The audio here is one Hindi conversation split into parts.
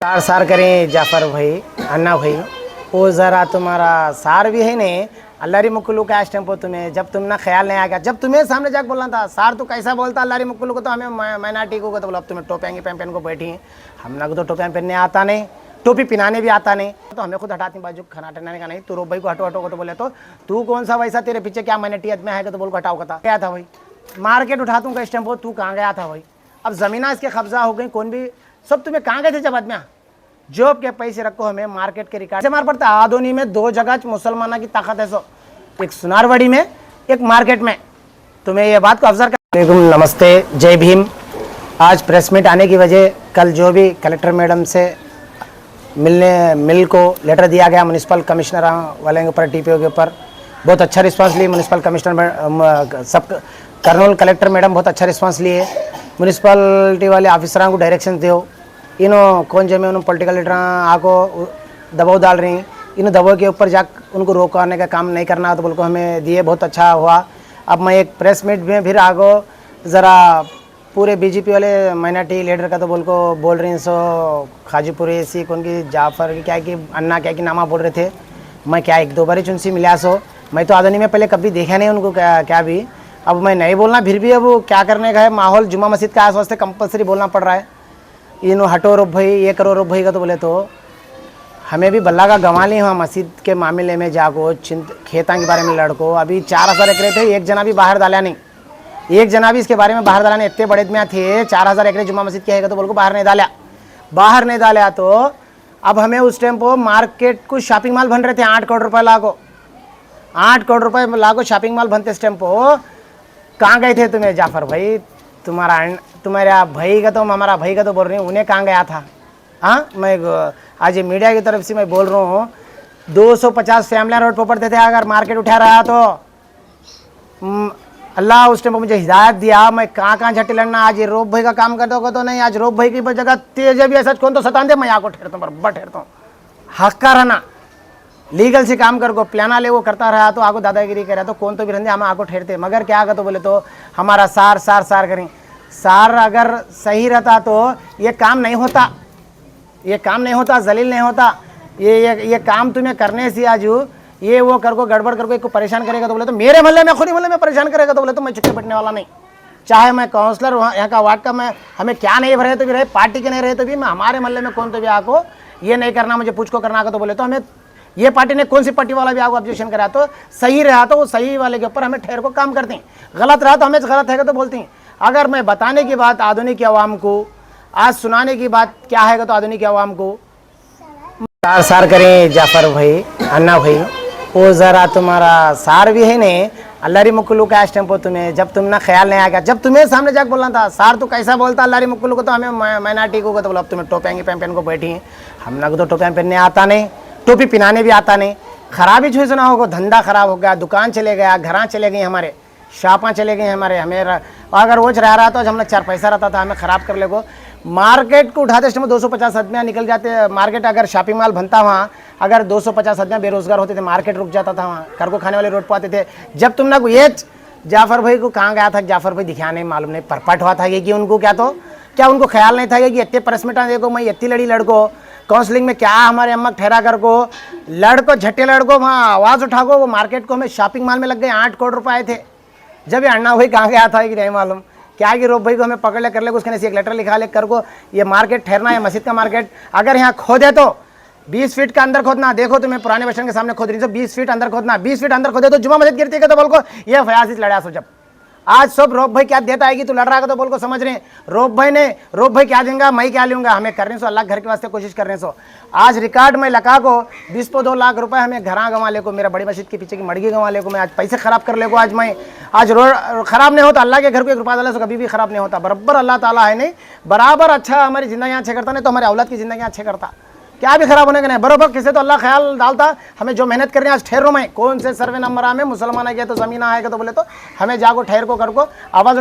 सार सार करें जाफर भाई अन्ना भाई वो ज़रा तुम्हारा सार भी है नहीं अल्लाह मुकुल्लू का इस टेम्पो तुम्हें जब तुम ना ख्याल नहीं आ गया जब तुम्हें सामने जाकर बोलना था सार तो कैसा बोलता अल्लाह मुकुल्लू को तो हमें माइनॉरिटी को तो बोला अब तुम्हें टोपियाँ पहन को बैठी हैं हम ना को तो टोपियाँ पहनने आता नहीं टोपी पिनाने भी आता नहीं तो हमें खुद हटाती बाजू खाना हटाने का नहीं तो रोब भाई को हटो हटो को तो बोले तो तू कौन सा वैसा तेरे पीछे क्या माइनॉरिटी में है तो बोल को हटाओ का क्या था भाई मार्केट उठा दूँ का इस टेम्पो तू कहाँ गया था भाई अब ज़मीना इसके कब्जा हो गई कौन भी सब तुम्हें कहाँ गए थे जब आदमियाँ जॉब के पैसे रखो हमें मार्केट के रिकॉर्ड से मार पड़ता आदोनी में दो जगह मुसलमाना की ताकत है सो एक सुनारवाड़ी में एक मार्केट में तुम्हें ये बात को अवसर कर नमस्ते जय भीम। आज प्रेस मीट आने की वजह कल जो भी कलेक्टर मैडम से मिल को लेटर दिया गया म्यूनसिपल कमिश्नर वाले के ऊपर टीपीओ के ऊपर बहुत अच्छा रिस्पांस लिए म्यूनसिपल कमिश्नर सब कर्नूल कलेक्टर मैडम बहुत अच्छा रिस्पांस लिए म्यूनसिपलिटी वाले ऑफिसरों को डायरेक्शन दो इनो कौन जमे उन्होंने पॉलिटिकल लीडर आको दबाव डाल रही इन दबाव के ऊपर जा उनको रोकने का काम नहीं करना तो बोल को हमें दिए बहुत अच्छा हुआ। अब मैं एक प्रेस मीट में फिर आगो ज़रा पूरे बीजेपी वाले माइनॉरिटी लीडर का तो बोल रही सो खाजीपुरी सी कौन की जाफर की क्या कि अन्ना क्या कि नामा बोल रहे थे मैं क्या एक दो बार ही उनसे मिला सो मैं तो आदमी में पहले कभी देखा नहीं उनको क्या भी अब मैं नहीं बोलना फिर भी अब क्या करने का है माहौल जुम्मा मस्जिद का आस वास्ते कंपलसरी बोलना पड़ रहा है इन हटो रो भाई ये करो रो भाई का तो बोले तो हमें भी बल्ला का गंवा ली वहाँ मस्जिद के मामले में जाको खेता के बारे में लड़को अभी 4000 एकड़ थे एक जना भी बाहर डाला नहीं एक जना भी इसके बारे में बाहर डाला नहीं इतने बड़े में थे 4000 एकड़ जुम्मा मस्जिद के है तो बोल को बाहर नहीं डाला तो अब हमें उस टाइम पर मार्केट को शॉपिंग मॉल बन रहे थे 8 करोड़ रुपये लागो 8 करोड़ रुपये लागो शॉपिंग मॉल बनते इस टाइम पर कहाँ गए थे तुम्हें जाफर भाई तुम्हारा भाई का तो हमारा भाई का तो बोल रही हूँ उन्हें कहाँ गया था हाँ मैं आज ये मीडिया की तरफ से मैं बोल रहा हूँ 250 फैमिली रोड पर पड़ते थे अगर मार्केट उठा रहा तो अल्लाह उस टाइम पर मुझे हिदायत दिया मैं कहाँ झट्टे लड़ना आज ये रोब भाई का काम करता होगा तो नहीं आज रोब भाई की जगह तेज भी ऐसा कौन तो सतान दे मैं यहाँ को ठहरता हूँ बराबर ठहरता हूँ हक का रहना लीगल से काम कर को प्लाना ले वो करता रहा तो आगो दादागिरी कर रहा तो कौन तो भी रंधे हम आगो ठहरते मगर क्या आगा तो बोले तो हमारा सार करें सार अगर सही रहता तो ये काम नहीं होता जलील नहीं होता ये काम तुम्हें करने से आज ये वो कर को गड़बड़ करको एक परेशान करेगा तो बोले तो मेरे मोहल्ले में खुद ही मोहल्ले में परेशान करेगा तो बोले तो मैं चुपके बैठने वाला नहीं चाहे मैं काउंसलर वहाँ यहाँ का वार्ड का मैं हमें क्या नहीं रहे तो भी रहे पार्टी के नहीं रहे तो भी मैं हमारे मोहल्ले में कौन तो भी आको ये नहीं करना मुझे पूछ को करना आगा तो बोले तो हमें ये पार्टी ने कौन सी पार्टी वाला भी आपको ऑब्जेक्शन करा तो सही रहा तो वो सही वाले के ऊपर हमें ठहर को काम करते हैं गलत रहा तो हमें गलत है तो बोलते हैं अगर मैं बताने की बात आधुनिक आवाम को आज सुनाने की बात क्या है तो आधुनिक आवाम को सार करें जाफर भाई अन्ना भाई वो ज़रा तुम्हारा सार भी है नहीं अल्लाह मुकुल्लू का इस टेम्पो तुम्हें जब तुम ना ख्याल नहीं आ गया जब तुम्हें सामने जाकर बोलना था सार तो कैसा बोलता अल्लाह मुकुल्लू को तो हमें माइनॉरिटी को तो बोला अब तुम्हें टोपियाँ पहन को बैठी हैं हम ना को तो टोपियाँ पहनने आता नहीं टोपी पिनाने भी आता नहीं खराबी जो सुना होगा धंधा खराब हो गया दुकान चले गया घर चले गए हमारे शापा चले गए हमारे हमें अगर वो रहा तो हमने 4 पैसा रहता था हमें ख़राब कर लेगो मार्केट को उठाते समय 250 आदमियाँ निकल जाते मार्केट अगर शॉपिंग मॉल बनता वहाँ अगर 250 आदमियाँ बेरोजगार होते थे मार्केट रुक जाता था वहाँ घर को खाने वाले रोड पर आते थे जब तुम ना ये जाफर भाई को कहाँ गया था जाफर भाई दिखा नहीं मालूम नहीं परपट हुआ था ये कि उनको क्या उनको ख्याल नहीं था कि इतने प्रेसमेटा देखो मैं इतनी लड़ी लड़को काउंसलिंग में क्या हमारे अम्मा ठहरा कर को लड़को झट्टे लड़को वहाँ आवाज़ उठा को वो मार्केट को हमें शॉपिंग मॉल में लग गए 8 करोड़ रुपए आए थे जब ये अन्ना भाई कहाँ गया था कि नहीं मालूम क्या कि रोब भाई को हमें पकड़ ले कर ले उसके एक लेटर लिखा ले कर को ये मार्केट ठहरना है मस्जिद का मार्केट अगर यहाँ खोदे तो 20 फीट का अंदर खोदना देखो तुम्हें पुराने बस स्टैंड के सामने खोद रही 20 फीट अंदर खोदना 20 फीट अंदर खोदे तो जुम्मा मस्जिद गिरती है तो बोल को ये फयाज लड़ा सो जब आज सब रोब भाई क्या देता है कि तू लड़ रहा है तो बोल को समझ रहे रोब भाई क्या देंगे मैं क्या लूँगा हमें करने सो अल्लाह घर के वास्ते कोशिश कर रहे सो आज रिकॉर्ड में लगा को 2 लाख रुपए हमें घर गंवा ले को मेरा बड़ी मस्जिद के पीछे की मड़गी गंवा ले को मैं आज पैसे खराब कर ले को आज मैं आज रोड खराब नहीं होता अल्लाह के घर को 1 रुपया डाला सो कभी भी खराब नहीं होता बराबर अल्लाह ताला है नहीं बराबर अच्छा हमारी ज़िंदगी अच्छे करता नहीं तो हमारे औलाद की ज़िंदगी अच्छे करता क्या भी खराब होने का नहीं बराबर किसे तो अल्लाह ख्याल डालता हमें जो मेहनत करनी आज ठहरो मैं कौन से सर्वे नंबर में मुसलमान है तो ज़मीन आएगा तो बोले तो हमें जाको ठहर को कर को आवाज़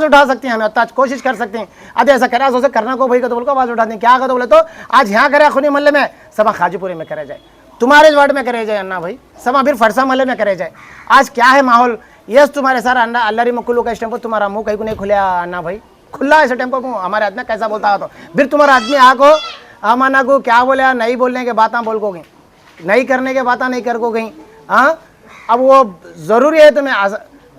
उठा सकती हैं हमें आज कोशिश कर सकते हैं अरे ऐसा करा सोचे करना को भाई का तो बोल को आवाज़ उठाते हैं क्या तो बोले तो आज यहाँ करे खुनी मोहल्ले में सभा खाजीपुरी में करे जाए तुम्हारे वार्ड में करे जाए अन्ना भाई सभा फिर फरसा मोहल्ले में करे जाए आज क्या है माहौल यस तुम्हारे सारा अंडा अल्लाह मुकुल्लू का इस टेम्पो तुम्हारा मुँह कहीं को नहीं खुला अन्ना भाई खुला ऐसे टेम्पो को हमारे आदमी कैसा बोलता है तो फिर तुम्हारा आदमी आको अमाना को क्या बोले, नहीं बोलने के बातें बोल को गई, नहीं करने के बातें नहीं कर को गई। हाँ, अब वो ज़रूरी है तुम्हें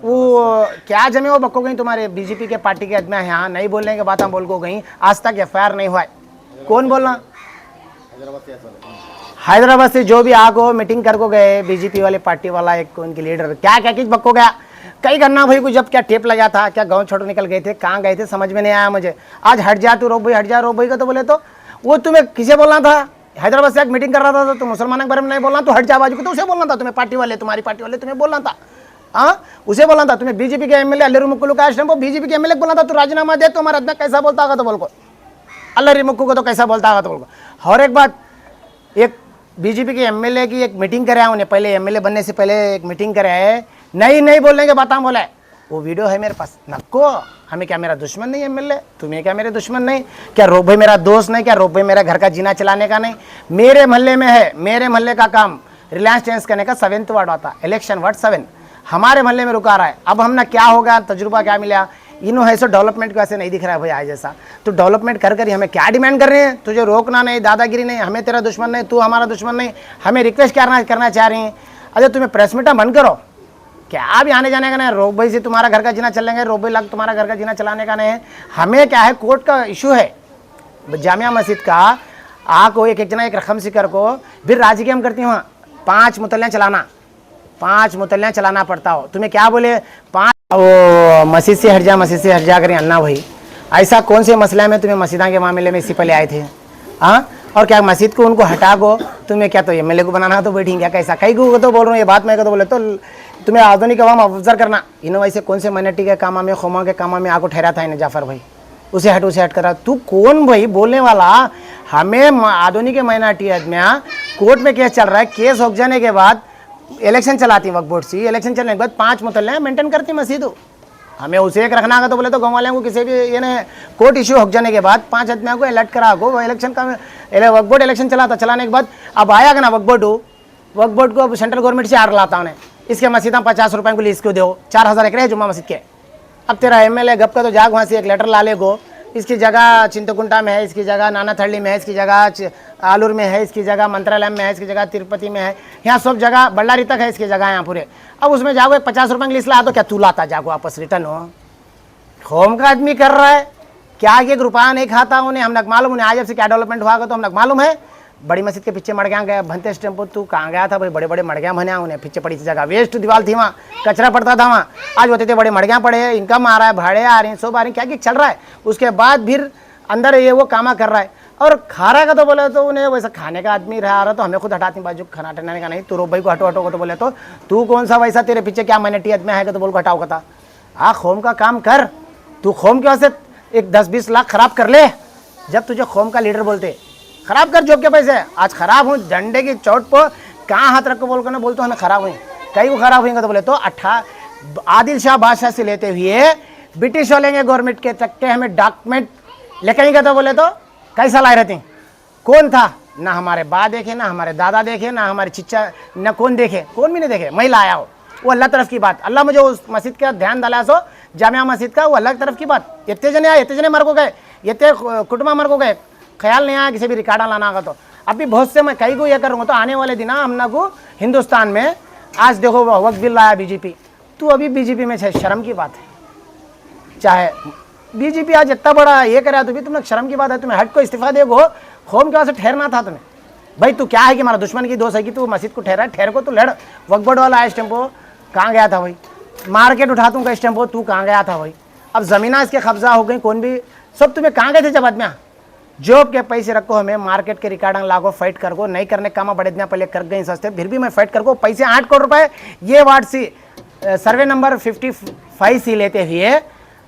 वो क्या जमे वो बक्को गई तुम्हारे बीजेपी के पार्टी के आदमी यहाँ नहीं बोलने के बातें बोल को गई, आज तक FIR नहीं हुआ है। कौन बोलना? हैदराबाद से जो भी आको मीटिंग कर को गए बीजेपी वाले पार्टी वाला एक उनके लीडर क्या क्या किस बक्को गया, कई करना भाई को जब क्या टेप लगा था, क्या गांव छोड़ निकल गए थे, कहाँ गए थे समझ में नहीं आया मुझे। आज हट जा तू रोब भाई, हट जा रोब भाई का तो बोले तो वो तुम्हें किसे बोलना था? हैदराबाद से एक मीटिंग कर रहा था तो मुसलमानों के बारे में नहीं बोलना, तो हट जा बाजू को, तो उसे बोलना था तुम्हें, पार्टी वाले तुम्हारी पार्टी वाले तुम्हें बोलना था। हाँ, उसे बोलना था तुम्हें। बीजेपी के MLA अल्लरी मुक्कू का वो बीजेपी के MLA बोलना था तू राजीनामा दे, तो हमारा आदमी कैसा बोलता होगा तो बोल को, अल्लरी मुक्कू को तो कैसा बोलता होगा तो बोल को। और एक बात, एक बीजेपी के MLA की एक मीटिंग करे उन्हें, पहले MLA बनने से पहले एक मीटिंग करे है, नहीं बोलने के बात बोला है, वो वीडियो है मेरे पास। नको, हमें क्या मेरा दुश्मन नहीं MLA, तुम्हें क्या मेरे दुश्मन नहीं, क्या रोब भाई मेरा दोस्त नहीं, क्या रोब भाई मेरा घर का जीना चलाने का नहीं, मेरे मोहल्ले में है, मेरे मोहल्ले का काम रिलायंस चेंज करने का 7th वार्ड आता, इलेक्शन वार्ड 7 हमारे मोहल्ले में रुका रहा है। अब हमने क्या होगा, तजुर्बा क्या मिला, इन्हों ऐसे डेवलपमेंट को ऐसे नहीं दिख रहा है भाई आज जैसा, तो डेवलपमेंट कर कर हमें क्या डिमांड कर रहे हैं, तुझे रोकना नहीं, दादागिरी नहीं, हमें तेरा दुश्मन नहीं, तू हमारा दुश्मन नहीं, हमें रिक्वेस्ट करना चाह रही हैं। अरे तुम्हें प्रेस मीटा बंद करो, क्या भी आने जाने का नहीं, रोब भाई से तुम्हारा घर का जीना चलेंगे, रोब भाई लग तुम्हारा घर का जीना चलाने का नहीं है। हमें क्या है, कोर्ट का इशू है, जामिया मस्जिद का आको एक जना एक रकम सिकर को फिर राजी की हम करती हूँ 5 मुतल्लियाँ चलाना पड़ता हो। तुम्हें क्या बोले 5 वो मस्जिद से हट जा करें अन्ना भाई, ऐसा कौन से मसला में तुम्हें मस्जिदा के मामले में इससे पहले आए थे? हाँ, और क्या मस्जिद को उनको हटा को तुम्हें क्या तो MLA को बनाना तो बैठेंगे क्या, कैसा कई को तो बोल रहा हूँ ये बात, मैं को तो बोले तो तुम्हें आधुनिक अवाम ऑब्जर्व करना, इन्होंने ऐसे कौन से माइनॉरिटी के कामा में खोमा के कामा में आको ठहरा था इन्हें जाफर भाई, उसे हट करा। तू कौन भाई बोलने वाला? हमें आधुनिक माइनॉरिटी आदमियाँ कोर्ट में केस चल रहा है, केस हो जाने के बाद इलेक्शन चलाती वक्फ बोर्ड से, इलेक्शन चलने के बाद 5 मुतल्ले मेंटेन करती मस्जिद, हमें उसे एक रखना का तो बोले तो गाँव वाले को किसी भी ये नहीं, कोर्ट इशू हो जाने के बाद 5 आदमियों को अलर्ट करा को इलेक्शन का वक्फ बोर्ड इलेक्शन चलाने के बाद अब आया ना वक्फ बोर्ड को सेंट्रल गवर्नमेंट से आर्डर लाता उन्हें, इसके मस्जिद 50 रुपये को लीज को दो, 4000 एकड़ है जुम्मा मस्जिद के। अब तेरा MLA गप का तो जाग वहाँ से एक लेटर ला ले गो, इसकी जगह चिंतकुंटा में है, इसकी जगह नानाथड़ी में है, इसकी जगह आलूर में है, इसकी जगह मंत्रालय में है, इसकी जगह तिरुपति में है, यहाँ सब जगह बल्लारी तक है इसकी जगह यहाँ पूरे। अब उसमें जागो 50 रुपये की लिस्ट ला, तो क्या तू लाता जागो वापस रिटर्न हो? होम का आदमी कर रहा है क्या, 1 रुपया नहीं खाता उन्हें, हम मालूम उन्हें आज से क्या डेवलपमेंट हुआ तो हम मालूम है। बड़ी मस्जिद के पीछे मड़ग्या गया भनते टेम्पो, तू कहाँ गया था भाई? बड़े बड़े मड़ग्या बने उन्हें, पीछे पड़ी थी जगह, वेस्ट दीवार थी वहाँ, कचरा पड़ता था वहाँ, आज होते थे बड़े मड़ग्या पड़े, इनकम आ रहा है, भाड़े आ रहे हैं, सब आ रही, क्या चल रहा है। उसके बाद फिर अंदर ये वो कामा कर रहा है, और खा रहा का तो बोले तो उन्हें वैसा खाने का आदमी रहा तो हमें खुद हटाती बाजू, खाना हटाने का नहीं। तू रो भाई को हटो तो बोले तो तू कौन सा वैसा, तेरे पीछे क्या माइनॉरिटी आदमी है तो बोल को हटाओ का? हाँ, खोम का काम कर, तू खोम के वास्ते एक 10-20 लाख खराब कर ले, जब तुझे खोम का लीडर बोलते खराब कर जॉब के पैसे। आज खराब हूँ झंडे की चोट पर कहाँ हाथ रख को बोल कर ना बोलते हमें खराब हुई, कई को खराब हुई तो बोले तो आदिल शाह बादशाह से लेते हुए ब्रिटिश वाले गवर्नमेंट के तक के हमें डॉक्यूमेंट लेकर तो बोले तो कैसा लाए रहती, कौन था? ना हमारे बा देखे, ना हमारे दादा देखे, ना हमारे चिच्चा, ना कौन देखे, कौन भी नहीं देखे, मैं लाया हो। वो अल्लाह तरफ की बात, अल्लाह मुझे उस मस्जिद का ध्यान डाला सो जामिया मस्जिद का, वो अल्लाह की तरफ की बात। इतने जने मर को गए, इतने कुटुंबा मर को गए, ख्याल नहीं आया किसी भी रिकॉर्डा लाना का। तो अभी बहुत से मैं कई को यह करूँगा तो आने वाले दिन हम को हिंदुस्तान में आज देखो वक्त बिल लाया बीजेपी, तू अभी बीजेपी में है, शर्म की बात है। चाहे बीजेपी आज इतना बड़ा ये करा तो भी तुम्हें शर्म की बात है, तुम्हें हट को इस्तीफा दे गो, होम के वहाँ से ठहरना था तुम्हें। भाई तू क्या है कि हमारा दुश्मन की दोस्त है कि तू मस्जिद को ठहरा, ठहर को तू लड़। वक्फ बोर्ड वाला इस टेम्पो कहाँ गया था भाई? मार्केट उठा दूंगा इस टेम्पो, तू कहाँ गया था भाई? अब ज़मीना इसके कब्जा हो गई, कौन भी सब तुम्हें कहाँ गए थे जब आदमियाँ? जॉब के पैसे रखो, हमें मार्केट के रिकॉर्डिंग लागो, फाइट कर को नहीं करने का बड़े दिन पहले कर गए सस्ते, फिर भी मैं फाइट कर को पैसे 8 करोड़ रुपए ये वार्ड सी सर्वे नंबर 55 सी लेते हुए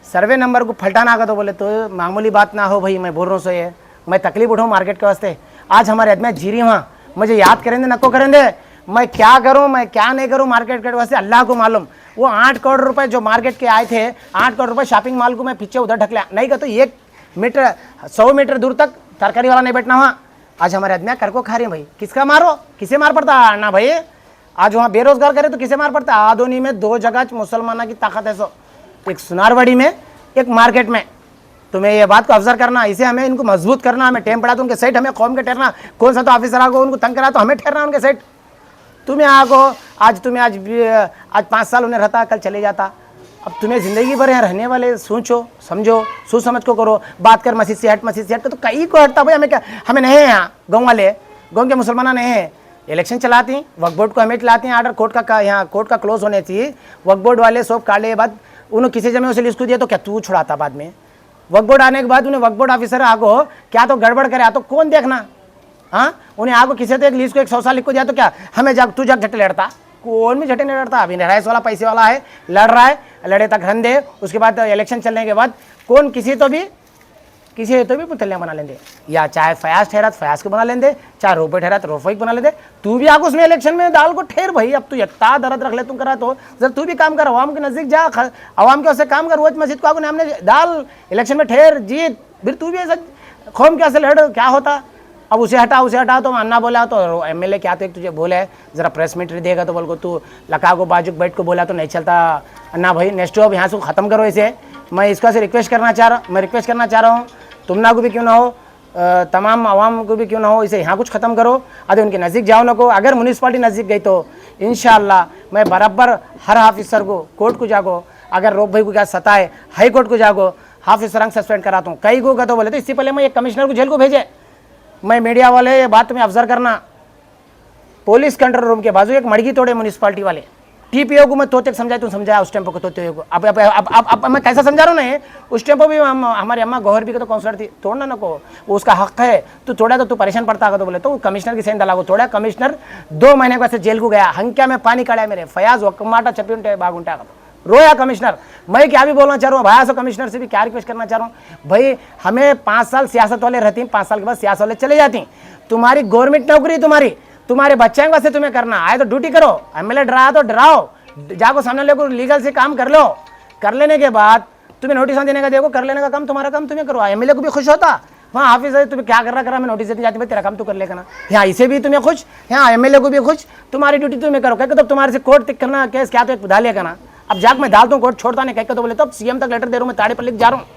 सर्वे नंबर को फलटाना का तो बोले तो मामूली बात ना हो भाई। मैं बोल रहा हूँ सो ये मैं तकलीफ उठाऊँ मार्केट के वास्ते। आज हमारे आदमी जीरी वहाँ मुझे याद करेंगे नको करेंगे, मैं क्या करूँ मैं क्या नहीं करूँ मार्केट के वास्ते अल्लाह को मालूम। वो 8 करोड़ रुपए जो मार्केट के आए थे, 8 करोड़ रुपए शॉपिंग मॉल को मैं पीछे उधर ढकला नहीं का तो 1 मीटर 100 मीटर दूर तक तरकारी वाला नहीं बैठना वहाँ। आज हमारे आदमी कर को खा रहे हैं भाई, किसका मारो किसे मार पड़ता है ना भाई? आज वहाँ बेरोजगार करे तो किसे मार पड़ता है? आदोनी में 2 जगह मुसलमाना की ताकत है, सो एक सुनारवाड़ी में एक मार्केट में। तुम्हें ये बात को अवसर करना, इसे हमें इनको मजबूत करना, हमें टेम पड़ा तो उनके सेट, हमें कौम के ठहरना। कौन सा तो ऑफिसर आगो उनको तंग करा तो हमें ठहरना उनके सेट। तुम्हें आगो आज 5 साल उन्हें रहता, कल चले जाता। अब तुम्हें ज़िंदगी भर यहाँ रहने वाले, सोचो समझो, सोच समझ को करो। बात कर मस्जिद से हट तो कहीं को हटता भाई। हमें क्या, हमें नहीं है यहाँ गाँव वाले, गाँव के मुसलमान नहीं है। इलेक्शन चलाती, वक्फ बोर्ड को हमें चलाती हैं, आर्डर कोर्ट का यहाँ कोर्ट का क्लोज होने चाहिए। वक्फ बोर्ड वाले सब काट ले बाद उन्होंने किसी जगह उसे लिस्ट को दिया तो क्या तू छुड़ाता बाद में? वक्फ बोर्ड आने के बाद उन्हें वक्फ बोर्ड ऑफिसर आगो क्या तो गड़बड़ करे तो कौन देखना? हाँ, उन्हें आगो किसी तो एक लिस्ट को 100 साल लिख को दिया तो क्या हमें तू जग झटे लड़ता? कौन भी झटे नहीं लड़ता। अभी रईस वाला पैसे वाला है, लड़ रहा है, लड़े तक रन दे, उसके बाद इलेक्शन चलने के बाद कौन किसी तो भी पुतलियाँ बना लेंगे। या चाहे फयाज ठहरा तो फयाज को बना लेंगे, चाहे रोफे ठहरा तो रोफे को बना लेंगे। तू भी आगो उसमें इलेक्शन में दाल को ठेर भाई। अब तू इतना दर्द रख ले तुम करा तो जब तू भी काम कर, अवाम के नजदीक जा, अवाम के उससे काम कर। रोज मस्जिद को आगो हमने दाल इलेक्शन में ठेर जीत, फिर तू भी ऐसा कौम कैसे लड़, क्या होता? अब उसे हटा तो अन्ना बोला तो एमएलए क्या तो एक तुझे बोले जरा प्रेस मीट देगा तो बोल को तू लका को बाजू बैठ को बोला तो नहीं चलता। अन्ना भाई नेक्स्ट अब यहाँ से ख़त्म करो इसे। मैं इसका से रिक्वेस्ट करना चाह रहा हूँ, तुम ना को भी क्यों ना हो, तमाम आवाम को भी क्यों ना हो, इसे यहाँ कुछ ख़त्म करो। अरे उनके नज़दीक जाओ ना को। अगर म्यूनसिपालिटी नज़दीक गई तो इंशाअल्लाह मैं बराबर हर ऑफिसर को कोर्ट को जागो, अगर रोक भाई को क्या सताए हाई कोर्ट को जागो, ऑफिसर रंग सस्पेंड कराता हूँ। कई को तो बोले तो इससे पहले मैं एक कमिश्नर को जेल को भेजे। मैं मीडिया वाले ये बात तुम्हें ऑब्जर्व करना, पुलिस कंट्रोल रूम के बाजू एक मड़गी तोड़े म्यूनसिपालिटी वाले। टीपीओ को मैं तोते समझाया, तुम समझाया उस टेम्पो को तोते को। अब मैं कैसा समझा रहा हूँ ना, उस टेम्पो भी हमारी अम्मा गौहर भी तो काउंसलर थी, तोड़ना ना को वो उसका हक है। तू तोड़ा तो तू परेशान पड़ता है तो बोले तो कमिश्नर की सेंध डाला को तोड़ा। कमिश्नर 2 महीने को ऐसे जेल को गया, हंक्या में पानी काढ़ा मेरे फयाज वकमाटा चपी उंटे बाग उंटा रोया कमिश्नर। मैं क्या भी बोलना चाह रहा हूँ भाई, कमिश्नर से भी क्या रिक्वेस्ट करना चाह रहा हूँ भाई, हमें 5 साल सियासत वाले रहती, 5 साल के बाद सियासत वाले चले जाती। तुम्हारी गवर्नमेंट नौकरी तुम्हारे बच्चे वास्ते तुम्हें करना आए तो ड्यूटी करो। एमएलए डराया तो डराओ, जाको सामने लेको लीगल से काम कर लो। कर लेने के बाद तुम्हें नोटिस देने का देखो, कर लेने का काम तुम्हारा काम तुम्हें करो। एमएलए को भी खुश होता, वहाँ ऑफिस है तुम्हें क्या कर रहा मैं नोटिस देती जाती भाई तेरा काम तू कर लेगा ना। यहाँ इसे भी तुम्हें खुश, यहाँ एमएलए को भी खुश, तुम्हारी ड्यूटी तुम्हें करो। कह तो तुम्हारे से कोर्ट तक करना केस क्या तो एक बुधा लेगा ना। अब जाक मैं डालता हूँ कोर्ट छोड़ता नहीं, कह तो बोले तो अब सीएम तक लेटर दे रहा हूँ, मैं ताड़ेपल्ली जा रहा हूँ।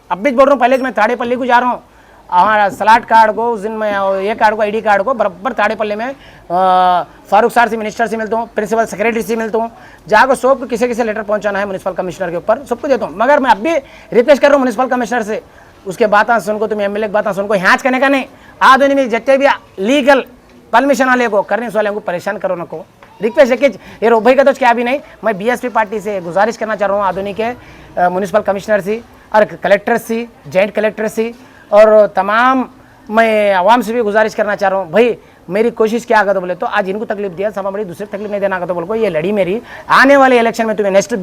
अब भी बोल रहा हूँ, पहले मैं ताड़ेपल्ली को जा रहा हूँ। हमारा सलाट कार्ड को उस दिन में ये कार्ड को आईडी कार्ड को बराबर ताड़ेपल्ली में फारूक सर से मिनिस्टर से मिलता हूँ, प्रिंसिपल सेक्रेटरी से मिलता हूँ। जाकर सबको किसी लेटर पहुँचाना है म्यूनसिपल कमिश्नर के ऊपर सबको देता हूँ। मगर मैं अब भी रिक्वेस्ट कर रहा हूँ म्यूनसिपल कमिश्नर से, उसके बात सुनको, तुम्हें एमएलए की बात सुनको, हाँच करने का नहीं। आधुनिक में जितने भी लीगल परमिशन वाले को करने वाले को परेशान करो न को। रिक्वेस्ट है कि ये रोक भाई का तो क्या भी नहीं, मैं बीएसपी पार्टी से गुजारिश करना चाह रहा हूँ आधुनिक के म्यूनसिपल कमिश्नर से और कलेक्टर से, जॉइंट कलेक्टर से और तमाम मैं आवाम से भी गुजारिश करना चाह रहा हूँ भाई, मेरी कोशिश क्या आगा तो बोले तो आज इनको तकलीफ दिया, सभा बड़ी दूसरे तकलीफ नहीं देना का तो बोल को ये लड़ी मेरी। आने वाले इलेक्शन में तुम्हें नेक्स्ट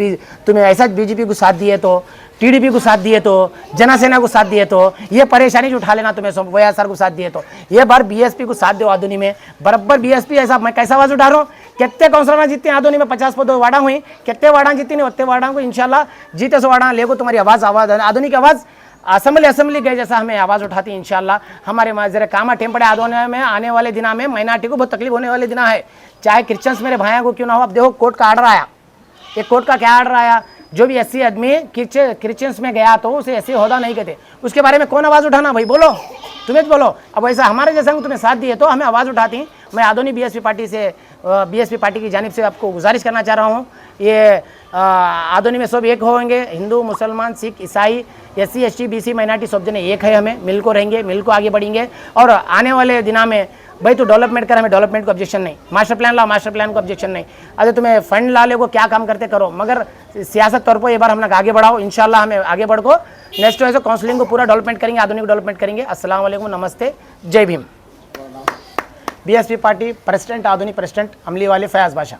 तुम्हें ऐसा बीजेपी को साथ दिए तो, टीडीपी को साथ दिए तो, जनसेना को साथ दिए तो, ये परेशानी उठा लेना तुम्हें सब वाईएसआर को साथ दिए तो। ये बार बीएसपी को साथ दो आधुनी में बराबर। बीएसपी ऐसा मैं कैसा आवाज उठा रहा हूँ, कितने काउंसलर जीतते हैं आधुनी में 50 पद वाड़ा हुई, कितने वाड़ा जीती नहीं उतने वाड़ा को इंशाल्लाह जीते सो वाड़ा लेगो। तुम्हारी आवाज़ आधुनिक आवाज़ असेंबली गए जैसा हमें आवाज़ उठाती है इंशाल्लाह। हमारे जरा कामा टेम पड़े आदोने में आने वाले दिना में माइनॉरिटी को बहुत तकलीफ होने वाले दिना है, चाहे क्रिश्चियंस मेरे भाइयों को क्यों ना हो। अब देखो कोर्ट का आर्डर आया, एक कोर्ट का क्या आर्डर आया, जो भी 80 आदमी क्रिश्चियंस में गया तो उसे ऐसे होदा नहीं कहते, उसके बारे में कौन आवाज़ उठाना भाई, बोलो तुम्हें तो बोलो। अब ऐसा हमारे जैसा तुम्हें साथ दिए तो हमें आवाज़ उठाती। मैं आधुनिक बीएसपी पार्टी की जानिब से आपको गुजारिश करना चाह रहा हूँ, ये आधुनिक में सब एक होंगे, हिंदू मुसलमान सिख ईसाई SC ST BC माइनॉरिटी सब जने एक है। हमें मिल को रहेंगे, मिल को आगे बढ़ेंगे। और आने वाले दिना में भाई तो डेवलपमेंट कर, हमें डेवलपमेंट को ऑब्जेक्शन नहीं, मास्टर प्लान ला मास्टर प्लान को ऑब्जेक्शन नहीं। अरे तुम्हें फंड ला ले को क्या काम करते करो, मगर सियासत तौर पर ये बार हम लोग आगे बढ़ाओ इंशाल्लाह। हमें आगे बढ़ को नेक्स्ट वैसे काउंसलिंग को पूरा डेवलपमेंट करेंगे, आधुनिक डेवलपमेंट करेंगे। अस्सलाम वालेकुम, नमस्ते, जय भीम। बीएसपी पार्टी प्रेसिडेंट, आधुनिक प्रेसिडेंट अमली वाले फयाज बादशाह।